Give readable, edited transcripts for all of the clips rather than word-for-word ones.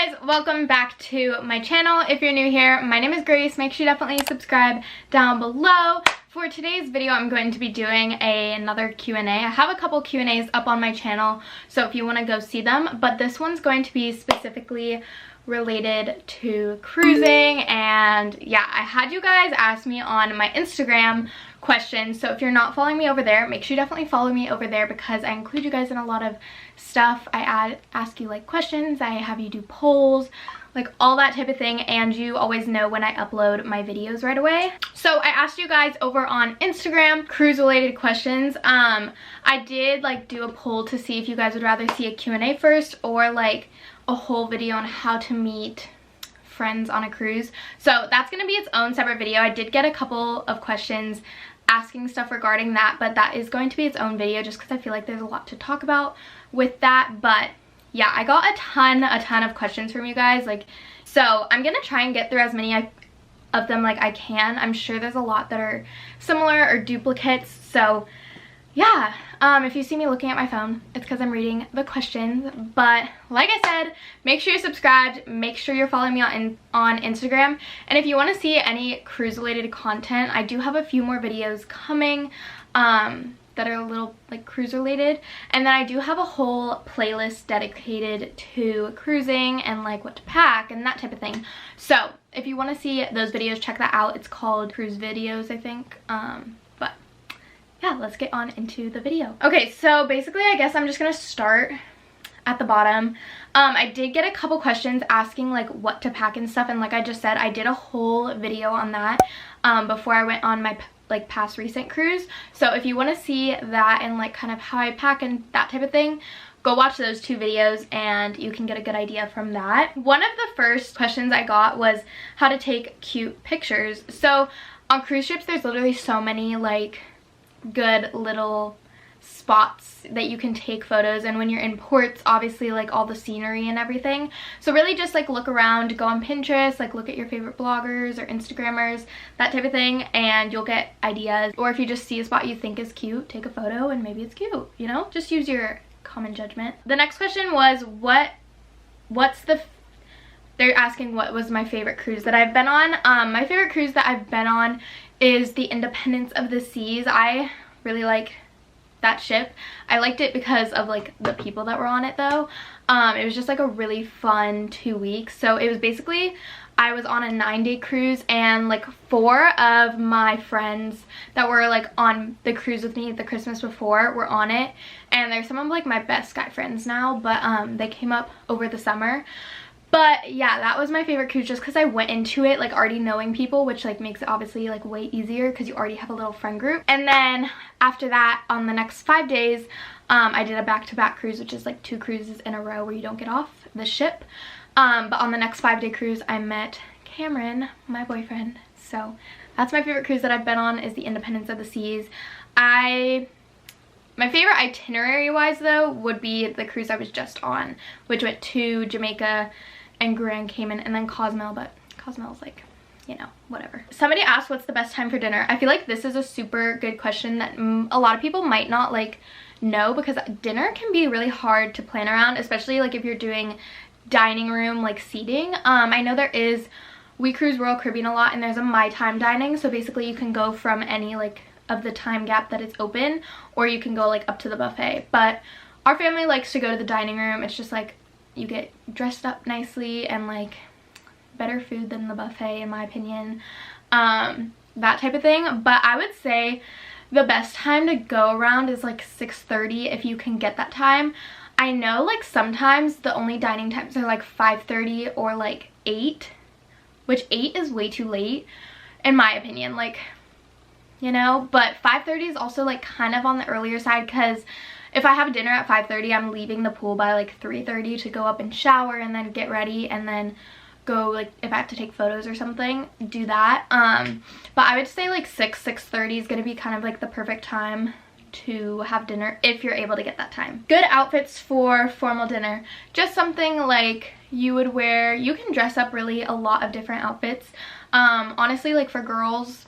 Hey guys, welcome back to my channel. If you're new here, my name is Grace. Make sure you definitely subscribe down below. For today's video, I'm going to be doing another Q&A. I have a couple Q&As up on my channel, so if you want to go see them, but this one's going to be specifically related to cruising. And yeah, I had you guys ask me on my Instagram questions, so if you're not following me over there, make sure you definitely follow me over there because I include you guys in a lot of stuff. I ask you like questions, I have you do polls, like all that type of thing, and you always know when I upload my videos right away. So I asked you guys over on Instagram cruise related questions. I did like do a poll to see if you guys would rather see a Q&A first or like a whole video on how to meet friends on a cruise. So that's going to be its own separate video. I did get a couple of questions asking stuff regarding that, but that is going to be its own video just because I feel like there's a lot to talk about with that. But yeah, I got a ton of questions from you guys, like, so I'm gonna try and get through as many of them like I can. I'm sure there's a lot that are similar or duplicates, so yeah, if you see me looking at my phone, it's because I'm reading the questions. But like I said, make sure you're subscribed, make sure you're following me on Instagram, and if you want to see any cruise related content, I do have a few more videos coming that are a little like cruise related, and then I do have a whole playlist dedicated to cruising and like what to pack and that type of thing. So if you want to see those videos, check that out. It's called Cruise Videos, I think. But yeah, let's get on into the video. Okay, so basically I guess I'm just gonna start at the bottom. I did get a couple questions asking like what to pack and stuff, and like I just said, I did a whole video on that before I went on my like past recent cruise. So if you want to see that and like kind of how I pack and that type of thing, go watch those two videos and you can get a good idea from that. One of the first questions I got was how to take cute pictures. So on cruise ships there's literally so many like good little spots that you can take photos, and when you're in ports, obviously like all the scenery and everything. So really just like look around, go on Pinterest, like look at your favorite bloggers or Instagrammers, that type of thing, and you'll get ideas. Or if you just see a spot you think is cute, take a photo and maybe it's cute, you know, just use your common judgment. The next question was they're asking what was my favorite cruise that I've been on. My favorite cruise that I've been on is the Independence of the Seas. I really like that ship. I liked it because of like the people that were on it though. It was just like a really fun 2 weeks. So it was basically, I was on a 9-day cruise, and like 4 of my friends that were like on the cruise with me the Christmas before were on it, and they're some of like my best guy friends now, but they came up over the summer. But yeah, that was my favorite cruise just because I went into it like already knowing people, which like makes it obviously like way easier because you already have a little friend group. And then after that, on the next 5 days, I did a back-to-back cruise, which is like 2 cruises in a row where you don't get off the ship. But on the next 5-day cruise, I met Cameron, my boyfriend. So that's my favorite cruise that I've been on, is the Independence of the Seas. My favorite itinerary wise though would be the cruise I was just on, which went to Jamaica and Grand Cayman and then Cozumel, but Cozumel's like, you know, whatever. Somebody asked what's the best time for dinner. I feel like this is a super good question that a lot of people might not like know, because dinner can be really hard to plan around, especially like if you're doing dining room like seating. I know we cruise Royal Caribbean a lot, and there's a My Time dining, so basically you can go from any like of the time gap that it's open, or you can go like up to the buffet. But our family likes to go to the dining room. It's just like you get dressed up nicely and like better food than the buffet in my opinion, that type of thing. But I would say the best time to go around is like 6:30 if you can get that time. I know like sometimes the only dining times are like 5:30 or like 8, which 8 is way too late in my opinion, like, you know. But 5:30 is also like kind of on the earlier side, because if I have dinner at 5:30, I'm leaving the pool by like 3:30 to go up and shower and then get ready and then go, like if I have to take photos or something, do that. But I would say like 6:30 is gonna be kind of like the perfect time to have dinner if you're able to get that time. Good outfits for formal dinner. Just something like you would wear. You can dress up really a lot of different outfits. Honestly, like for girls,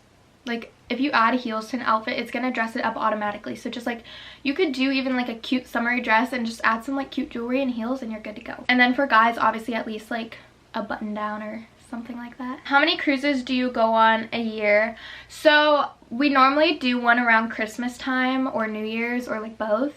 like if you add heels to an outfit, it's gonna dress it up automatically. So just like you could do even like a cute summery dress and just add some like cute jewelry and heels and you're good to go. And then for guys, obviously at least like a button down or something like that. How many cruises do you go on a year? So we normally do one around Christmas time or New Year's or like both.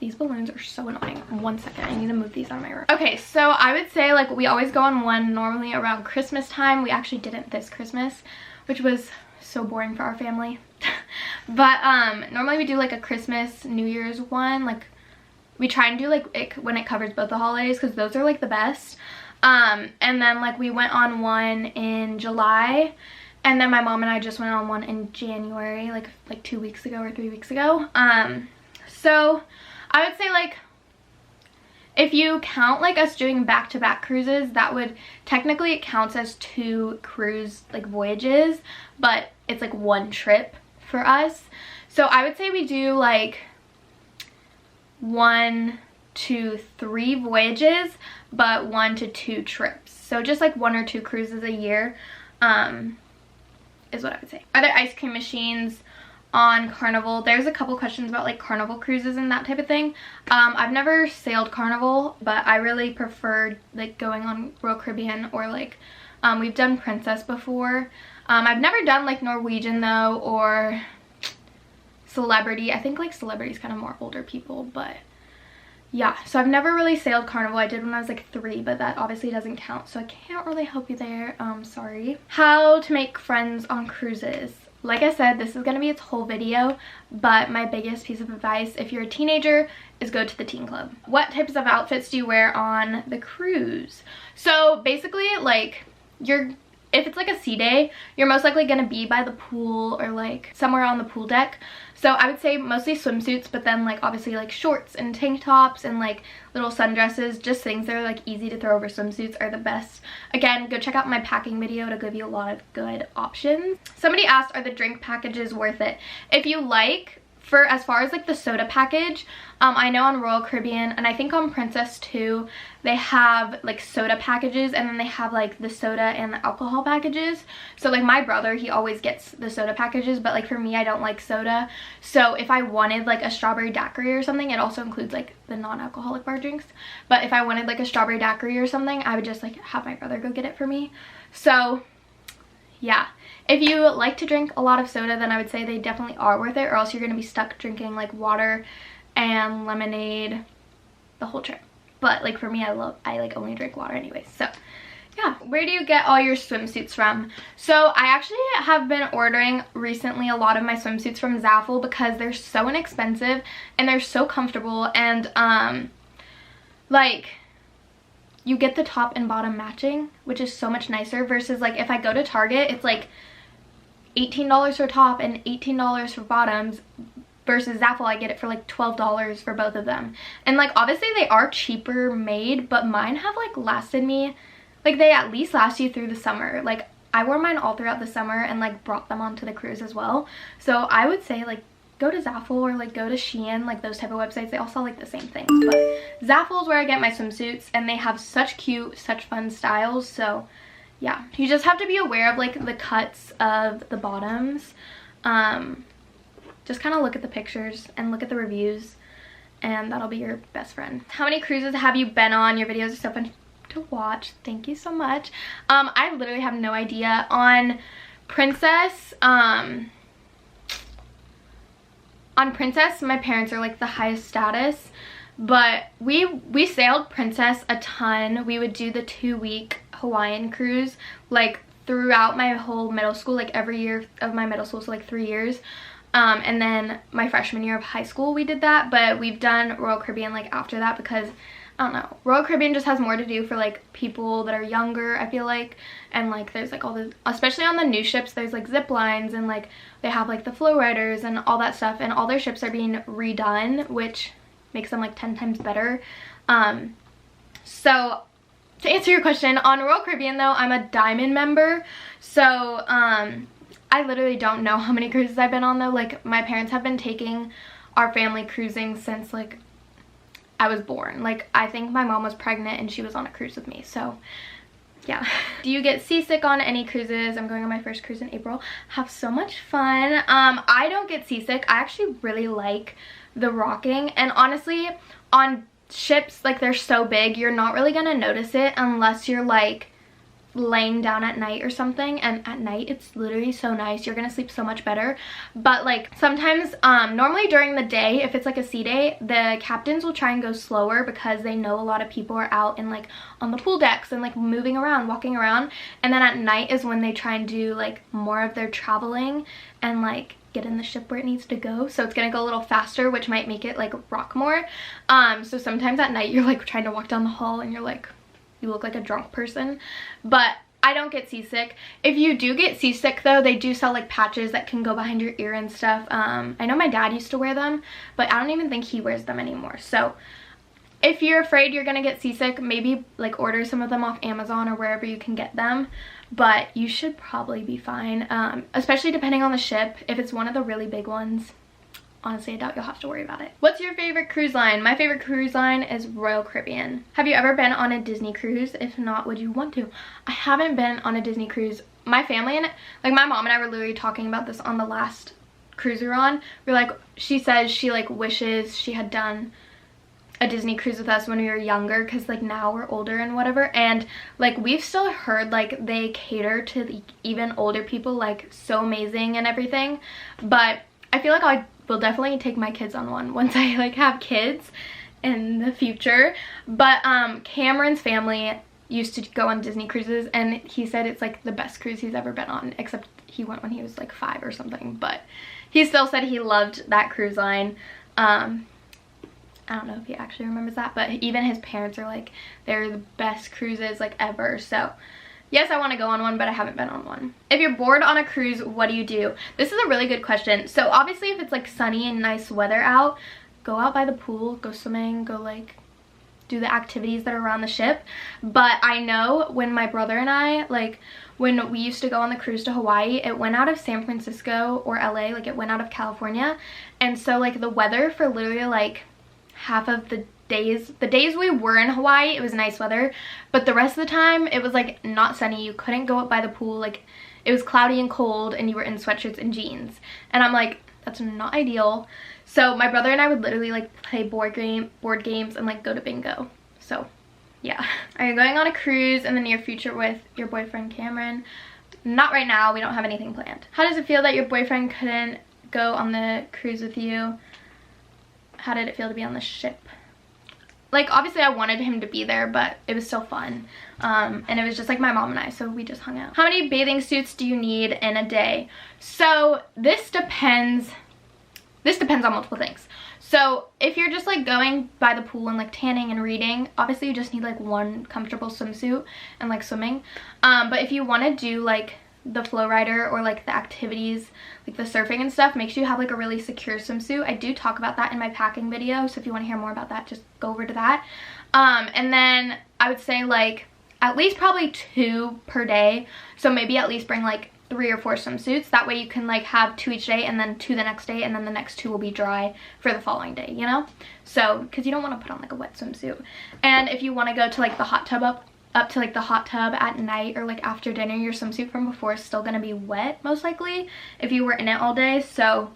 These balloons are so annoying. 1 second, I need to move these out of my room. Okay, so I would say like we always go on one normally around Christmas time. We actually didn't this Christmas, which was so boring for our family. But normally we do like a Christmas, New Year's one. Like we try and do like it when it covers both the holidays because those are like the best. And then like we went on one in July, and then my mom and I just went on one in January, like 2 weeks ago or 3 weeks ago. So I would say like if you count like us doing back-to-back cruises, that would technically it counts as 2 cruise like voyages, but it's like 1 trip for us. So I would say we do like 1 to 3 voyages, but 1 to 2 trips. So just like 1 or 2 cruises a year is what I would say. Are there ice cream machines on Carnival? There's a couple questions about like Carnival cruises and that type of thing. I've never sailed Carnival, but I really preferred like going on Royal Caribbean or like we've done Princess before. I've never done like Norwegian though, or Celebrity. I think like Celebrity is kind of more older people, but yeah, so I've never really sailed Carnival. I did when I was like 3, but that obviously doesn't count, so I can't really help you there. Sorry. How to make friends on cruises. Like I said, this is going to be its whole video, but my biggest piece of advice if you're a teenager is go to the teen club. What types of outfits do you wear on the cruise? So basically, like, if it's like a sea day, you're most likely going to be by the pool or like somewhere on the pool deck. So I would say mostly swimsuits, but then like obviously like shorts and tank tops and like little sundresses, just things that are like easy to throw over swimsuits are the best. Again, go check out my packing video to give you a lot of good options. Somebody asked, are the drink packages worth it? If you like, for as far as like the soda package, I know on Royal Caribbean and I think on Princess too, they have like soda packages, and then they have like the soda and the alcohol packages. So like my brother, he always gets the soda packages, but like for me, I don't like soda. So if I wanted like a strawberry daiquiri or something, it also includes like the non-alcoholic bar drinks. But if I wanted like a strawberry daiquiri or something, I would just like have my brother go get it for me. So yeah, if you like to drink a lot of soda, then I would say they definitely are worth it, or else you're going to be stuck drinking like water and lemonade the whole trip. But like for me, I like only drink water anyway. So yeah. Where do you get all your swimsuits from? So I actually have been ordering recently a lot of my swimsuits from Zaful because they're so inexpensive and they're so comfortable, and like you get the top and bottom matching, which is so much nicer versus like if I go to Target, it's like $18 for top and $18 for bottoms, versus Zaful I get it for like $12 for both of them. And like obviously they are cheaper made, but mine have like lasted me, like they at least last you through the summer. Like I wore mine all throughout the summer and like brought them onto the cruise as well. So I would say like go to Zaful or like go to Shein, like those type of websites. They all sell like the same things, but Zaful is where I get my swimsuits, and they have such cute, such fun styles. So yeah, you just have to be aware of like the cuts of the bottoms. Just kind of look at the pictures and look at the reviews, and that'll be your best friend. How many cruises have you been on? Your videos are so fun to watch. Thank you so much. I literally have no idea. On Princess, my parents are like the highest status, but we sailed Princess a ton. We would do the 2-week Hawaiian cruise like throughout my whole middle school, like every year of my middle school, so like 3 years. And then my freshman year of high school we did that, but we've done Royal Caribbean like after that because I don't know, Royal Caribbean just has more to do for like people that are younger, I feel like. And like there's like all the, especially on the new ships, there's like zip lines, and like they have like the flow riders and all that stuff, and all their ships are being redone, which makes them like 10 times better. So to answer your question, on Royal Caribbean though, I'm a diamond member, so I literally don't know how many cruises I've been on though. Like my parents have been taking our family cruising since like I was born. Like I think my mom was pregnant and she was on a cruise with me. So yeah. Do you get seasick on any cruises? I'm going on my first cruise in April. Have so much fun. I don't get seasick. I actually really like the rocking, and honestly on ships, like, they're so big, you're not really gonna notice it unless you're like laying down at night or something, and at night it's literally so nice. You're gonna sleep so much better. But like sometimes normally during the day, if it's like a sea day, the captains will try and go slower because they know a lot of people are out and like on the pool decks and like moving around, walking around, and then at night is when they try and do like more of their traveling and like get in the ship where it needs to go. So it's gonna go a little faster, which might make it like rock more. So sometimes at night you're like trying to walk down the hall and you're like, you look like a drunk person. But I don't get seasick. If you do get seasick though, they do sell like patches that can go behind your ear and stuff. I know my dad used to wear them, but I don't even think he wears them anymore. So if you're afraid you're gonna get seasick, maybe like order some of them off Amazon or wherever you can get them. But you should probably be fine, especially depending on the ship. If it's one of the really big ones, honestly, I doubt you'll have to worry about it. What's your favorite cruise line? My favorite cruise line is Royal Caribbean. Have you ever been on a Disney cruise? If not, would you want to? I haven't been on a Disney cruise. My family and like my mom and I were literally talking about this on the last cruise we were on. We're like, she says she like wishes she had done a Disney cruise with us when we were younger, because like now we're older and whatever, and like we've still heard like they cater to the even older people like so amazing and everything. But I feel like I will definitely take my kids on one once I like have kids in the future. But Cameron's family used to go on Disney cruises, and he said it's like the best cruise he's ever been on, except he went when he was like 5 or something. But he still said he loved that cruise line. I don't know if he actually remembers that, but even his parents are like, they're the best cruises like ever. So yes, I want to go on one, but I haven't been on one. If you're bored on a cruise, what do you do? This is a really good question. So obviously if it's like sunny and nice weather out, go out by the pool, go swimming, go like do the activities that are around the ship. But I know when my brother and I, like when we used to go on the cruise to Hawaii, it went out of San Francisco or LA, like it went out of California. And so like the weather for literally like half of the days we were in Hawaii, it was nice weather, but the rest of the time it was like not sunny. You couldn't go up by the pool, like it was cloudy and cold, and you were in sweatshirts and jeans, and I'm like, that's not ideal. So my brother and I would literally like play board games and like go to bingo. So yeah. Are you going on a cruise in the near future with your boyfriend Cameron? Not right now, we don't have anything planned. How does it feel that your boyfriend couldn't go on the cruise with you? How did it feel to be on the ship? Like obviously I wanted him to be there, but it was still fun. And it was just like my mom and I, so we just hung out. How many bathing suits do you need in a day? So this depends on multiple things. So if you're just like going by the pool and like tanning and reading, obviously you just need like one comfortable swimsuit and like swimming. But if you want to do like the flow rider or like the activities like the surfing and stuff, make sure you have like a really secure swimsuit. I do talk about that in my packing video, so if you want to hear more about that, just go over to that. And then I would say like at least probably 2 per day, so maybe at least bring like 3 or 4 swimsuits. That way you can like have 2 each day and then 2 the next day, and then the next 2 will be dry for the following day, you know? So because you don't want to put on like a wet swimsuit. And if you want to go to like the hot tub up to like the hot tub at night or like after dinner, your swimsuit from before is still gonna be wet most likely if you were in it all day. So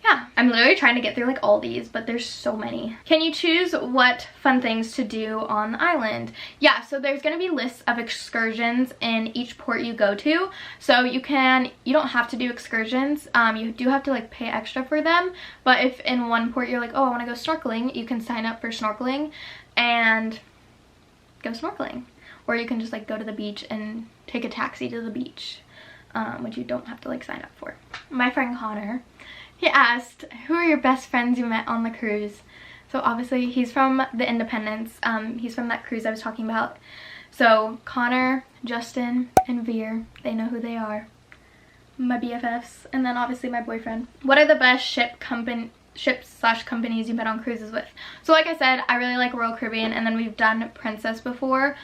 yeah, I'm literally trying to get through like all these, but there's so many. Can you choose what fun things to do on the island? Yeah, so there's gonna be lists of excursions in each port you go to. So you don't have to do excursions. You do have to like pay extra for them, but if in one port you're like, oh, I want to go snorkeling, you can sign up for snorkeling and go snorkeling. Or you can just like go to the beach and take a taxi to the beach, which you don't have to like sign up for. My friend Connor, he asked, who are your best friends you met on the cruise? So obviously he's from the Independence. He's from that cruise I was talking about. So Connor, Justin, and Veer, they know who they are. My BFFs. And then obviously my boyfriend. What are the best ships/companies you've been on cruises with? So like I said, I really like Royal Caribbean, and then we've done Princess before.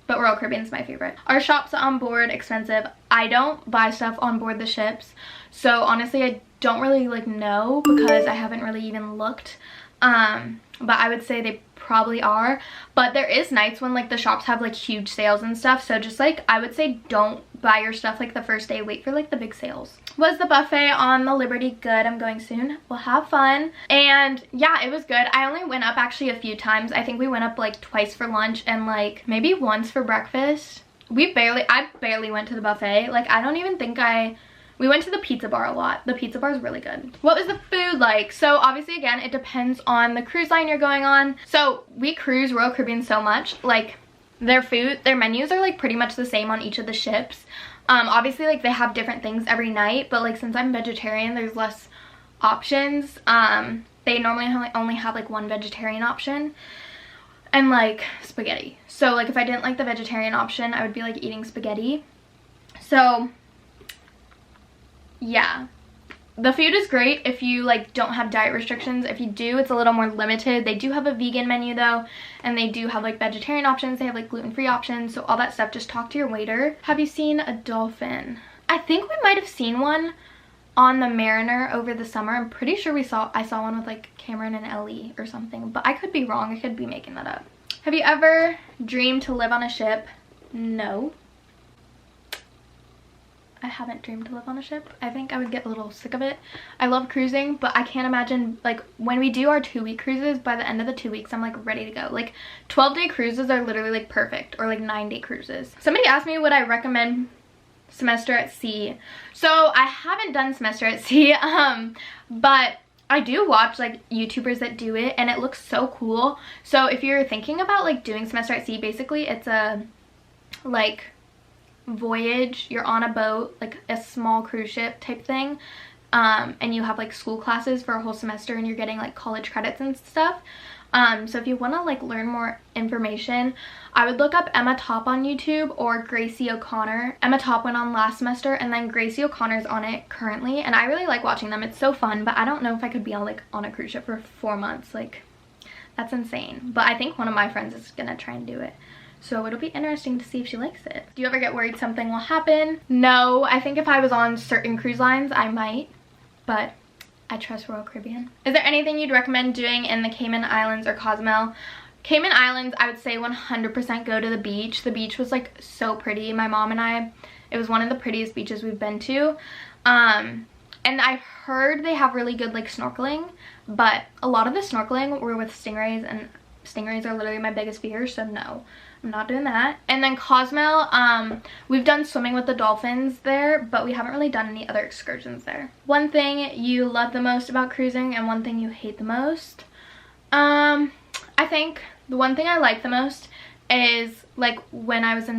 But Royal Caribbean's my favorite. Are shops on board expensive? I don't buy stuff on board the ships, so honestly I don't really like know because I haven't really even looked. But I would say they probably are, but there is nights when like the shops have like huge sales and stuff, so just like I would say don't buy your stuff like the first day, wait for like the big sales. Was the buffet on the Liberty good? I'm going soon. We'll have fun. And yeah, it was good. I only went up actually a few times. I think we went up like twice for lunch and like maybe once for breakfast. I barely went to the buffet. Like I don't even think we went to the pizza bar a lot. The pizza bar is really good. What was the food like? So obviously again, it depends on the cruise line you're going on. So we cruise Royal Caribbean so much, like their menus are like pretty much the same on each of the ships. Obviously like they have different things every night, but like since I'm vegetarian, there's less options. They normally only have like one vegetarian option and like spaghetti. So like if I didn't like the vegetarian option, I would be like eating spaghetti. So yeah, the food is great if you like don't have diet restrictions. If you do, it's a little more limited. They do have a vegan menu though, and they do have like vegetarian options. They have like gluten-free options, so all that stuff. Just talk to your waiter. Have you seen a dolphin? I think we might have seen one on the Mariner over the summer. I'm pretty sure I saw one with like Cameron and Ellie or something, but I could be wrong. I could be making that up. Have you ever dreamed to live on a ship? No. I haven't dreamed to live on a ship. I think I would get a little sick of it. I love cruising, but I can't imagine like when we do our 2-week cruises, by the end of the 2 weeks I'm like ready to go. Like 12-day cruises are literally like perfect, or like 9-day cruises. Somebody asked me would I recommend semester at sea. So I haven't done semester at sea, but I do watch like YouTubers that do it and it looks so cool. So if you're thinking about like doing semester at sea, basically it's a like voyage. You're on a boat, like a small cruise ship type thing, and you have like school classes for a whole semester and you're getting like college credits and stuff. So if you want to like learn more information, I would look up Emma Top on YouTube or Gracie O'Connor. Emma Top went on last semester and then Gracie O'Connor's on it currently, and I really like watching them. It's so fun, but I don't know if I could be on like on a cruise ship for 4 months. Like that's insane. But I think one of my friends is gonna try and do it. So it'll be interesting to see if she likes it. Do you ever get worried something will happen? No, I think if I was on certain cruise lines, I might, but I trust Royal Caribbean. Is there anything you'd recommend doing in the Cayman Islands or Cozumel? Cayman Islands, I would say 100% go to the beach. The beach was like so pretty. My mom and I, it was one of the prettiest beaches we've been to. And I've heard they have really good like snorkeling, but a lot of the snorkeling were with stingrays, and stingrays are literally my biggest fear, so no, I'm not doing that. And then Cozumel, we've done swimming with the dolphins there, but we haven't really done any other excursions there. One thing you love the most about cruising and one thing you hate the most? I think the one thing I like the most is like when I was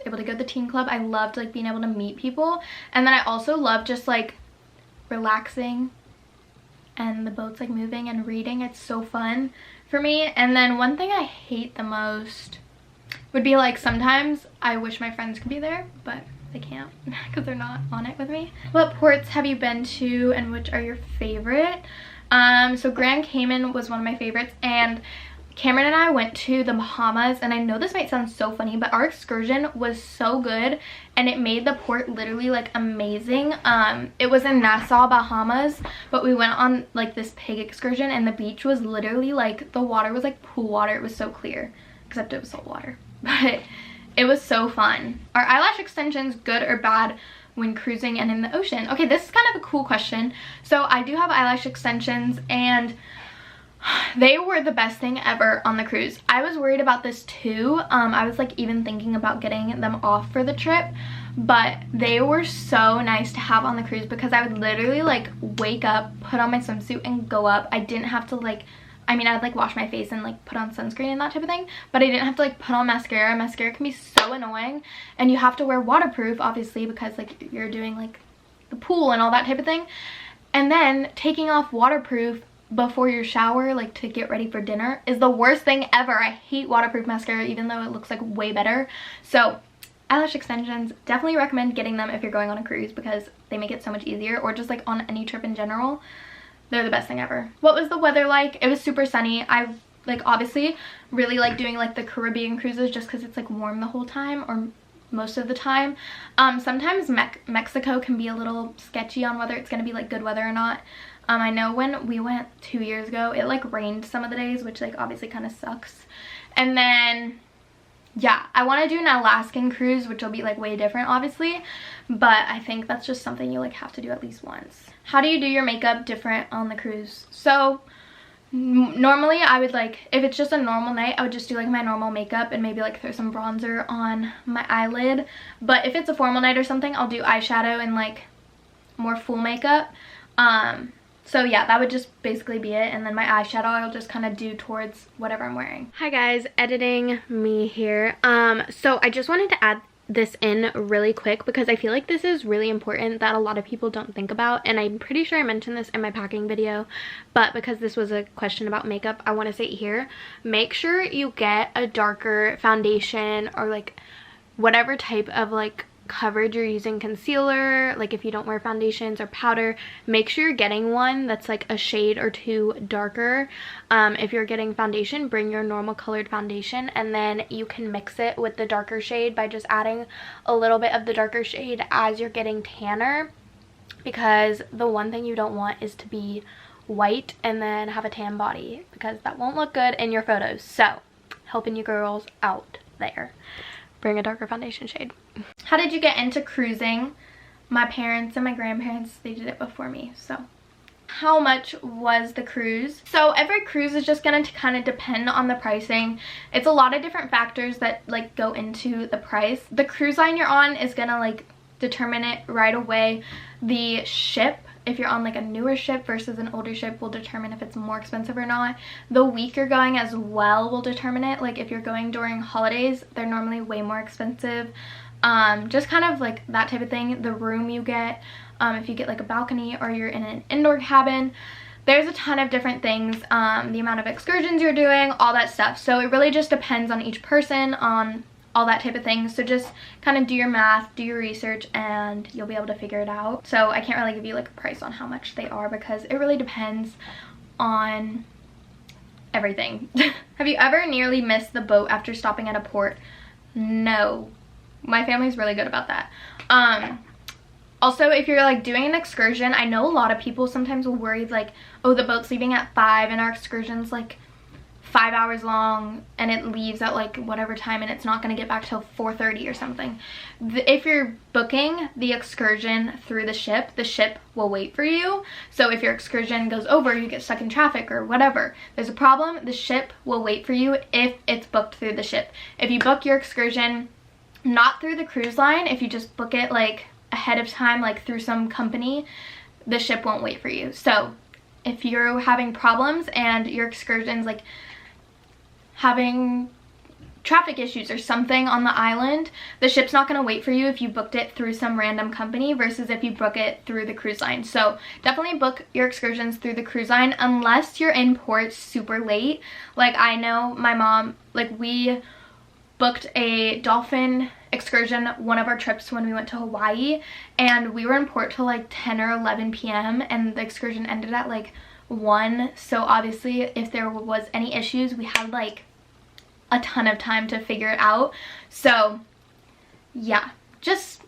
able to go to the teen club, I loved like being able to meet people, and then I also love just like relaxing and the boat's like moving and reading. It's so fun for me. And then one thing I hate the most would be like sometimes I wish my friends could be there, but they can't because they're not on it with me. What ports have you been to and which are your favorite? So Grand Cayman was one of my favorites, and Cameron and I went to the Bahamas, and I know this might sound so funny, but our excursion was so good and it made the port literally like amazing. It was in Nassau, Bahamas, but we went on like this pig excursion and the beach was literally like, the water was like pool water. It was so clear, except it was salt water, but it was so fun. Are eyelash extensions good or bad when cruising and in the ocean? Okay, this is kind of a cool question. So I do have eyelash extensions and they were the best thing ever on the cruise. I was worried about this too. I was like even thinking about getting them off for the trip, but they were so nice to have on the cruise because I would literally like wake up, put on my swimsuit and go up. I didn't have to like, I mean, I'd like wash my face and like put on sunscreen and that type of thing, but I didn't have to like put on mascara. Mascara can be so annoying, and you have to wear waterproof obviously because like you're doing like the pool and all that type of thing. And then taking off waterproof before your shower, like to get ready for dinner, is the worst thing ever. I hate waterproof mascara even though it looks like way better. So eyelash extensions, definitely recommend getting them if you're going on a cruise because they make it so much easier, or just like on any trip in general. They're the best thing ever. What was the weather like? It was super sunny. I like obviously really like doing like the Caribbean cruises just because it's like warm the whole time, or most of the time. Sometimes Mexico can be a little sketchy on whether it's going to be like good weather or not. I know when we went 2 years ago, it like rained some of the days, which like obviously kind of sucks. And then yeah, I want to do an Alaskan cruise, which will be like way different obviously, but I think that's just something you like have to do at least once. How do you do your makeup different on the cruise? So normally I would like, if it's just a normal night, I would just do like my normal makeup and maybe like throw some bronzer on my eyelid. But if it's a formal night or something, I'll do eyeshadow and like more full makeup. So yeah, that would just basically be it. And then my eyeshadow I'll just kind of do towards whatever I'm wearing. Hi guys, editing me here. So I just wanted to add this in really quick because I feel like this is really important that a lot of people don't think about, and I'm pretty sure I mentioned this in my packing video, but because this was a question about makeup, I want to say it here. Make sure you get a darker foundation or like whatever type of like coverage you're using, concealer, like if you don't wear foundations or powder, make sure you're getting one that's like a shade or two darker. If you're getting foundation, bring your normal colored foundation, and then you can mix it with the darker shade by just adding a little bit of the darker shade as you're getting tanner, because the one thing you don't want is to be white and then have a tan body, because that won't look good in your photos. So helping you girls out there, bring a darker foundation shade. How did you get into cruising? My parents and my grandparents, they did it before me. So how much was the cruise? So every cruise is just going to kind of depend on the pricing. It's a lot of different factors that like go into the price. The cruise line you're on is going to like determine it right away. The ship, if you're on like a newer ship versus an older ship, will determine if it's more expensive or not. The week you're going as well will determine it. Like if you're going during holidays, they're normally way more expensive. Just kind of like that type of thing. The room you get, if you get like a balcony or you're in an indoor cabin, there's a ton of different things, the amount of excursions you're doing, all that stuff. So it really just depends on each person, on all that type of thing. So just kind of do your math, do your research, and you'll be able to figure it out. So I can't really give you like a price on how much they are because it really depends on everything. Have you ever nearly missed the boat after stopping at a port? No. My family's really good about that. Also, if you're like doing an excursion, I know a lot of people sometimes will worry like, oh, the boat's leaving at 5 and our excursion's like 5 hours long and it leaves at like whatever time and it's not going to get back till 4:30 or something. If you're booking the excursion through the ship will wait for you. So if your excursion goes over, you get stuck in traffic or whatever, there's a problem, the ship will wait for you if it's booked through the ship. If you book your excursion not through the cruise line, if you just book it like ahead of time, like through some company, the ship won't wait for you. So if you're having problems and your excursion's like having traffic issues or something on the island, the ship's not going to wait for you if you booked it through some random company versus if you book it through the cruise line. So definitely book your excursions through the cruise line unless you're in port super late. Like I know my mom, like we booked a dolphin excursion one of our trips when we went to Hawaii, and we were in port till like 10 or 11 p.m. and the excursion ended at like 1. So obviously if there was any issues, we had like a ton of time to figure it out. So yeah, just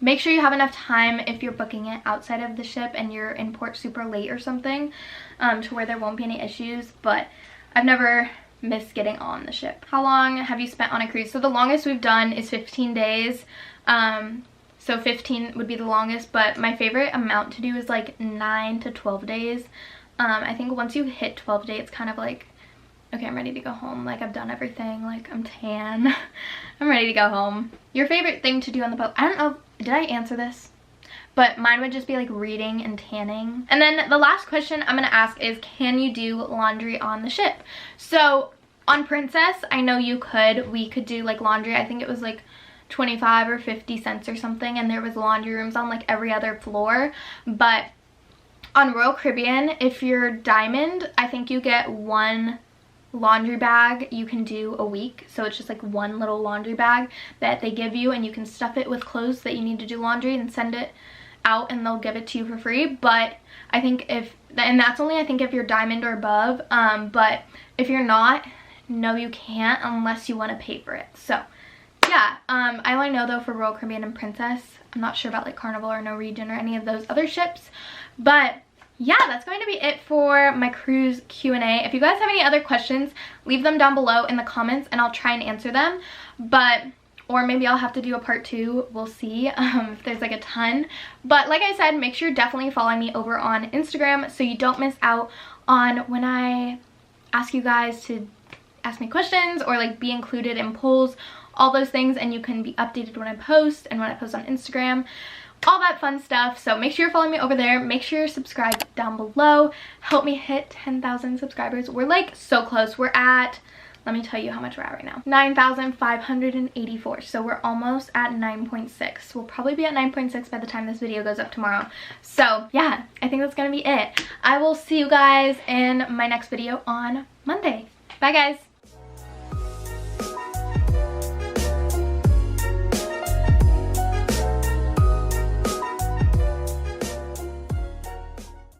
make sure you have enough time if you're booking it outside of the ship and you're in port super late or something, to where there won't be any issues. But I've never missed getting on the ship. How long have you spent on a cruise? So the longest we've done is 15 days. So 15 would be the longest, but my favorite amount to do is like 9 to 12 days. I think once you hit 12 days, it's kind of like, okay, I'm ready to go home. Like I've done everything, like I'm tan. I'm ready to go home. Your favorite thing to do on the boat? I don't know, did I answer this? But mine would just be like reading and tanning. And then the last question I'm gonna ask is, can you do laundry on the ship? So on Princess, I know you could. We could do like laundry. I think it was like 25 or 50 cents or something, and there was laundry rooms on like every other floor. But on Royal Caribbean, if you're Diamond, I think you get one laundry bag you can do a week. So it's just like one little laundry bag that they give you, and you can stuff it with clothes that you need to do laundry and send it out and they'll give it to you for free. But I think and that's only I think if you're Diamond or above, but if you're not, no, you can't unless you want to pay for it. So yeah, I only know though for Royal Caribbean and Princess. I'm not sure about like Carnival or Norwegian or any of those other ships, but yeah, that's going to be it for my cruise Q&A. If you guys have any other questions, leave them down below in the comments and I'll try and answer them. Or maybe I'll have to do a part 2. We'll see if there's like a ton. But like I said, make sure you're definitely following me over on Instagram so you don't miss out on when I ask you guys to ask me questions or like be included in polls, all those things, and you can be updated when I post and when I post on Instagram, all that fun stuff. So make sure you're following me over there. Make sure you're subscribed down below. Help me hit 10,000 subscribers. We're like so close. We're at, let me tell you how much we're at right now. 9,584. So we're almost at 9.6. We'll probably be at 9.6 by the time this video goes up tomorrow. So yeah, I think that's gonna be it. I will see you guys in my next video on Monday. Bye guys.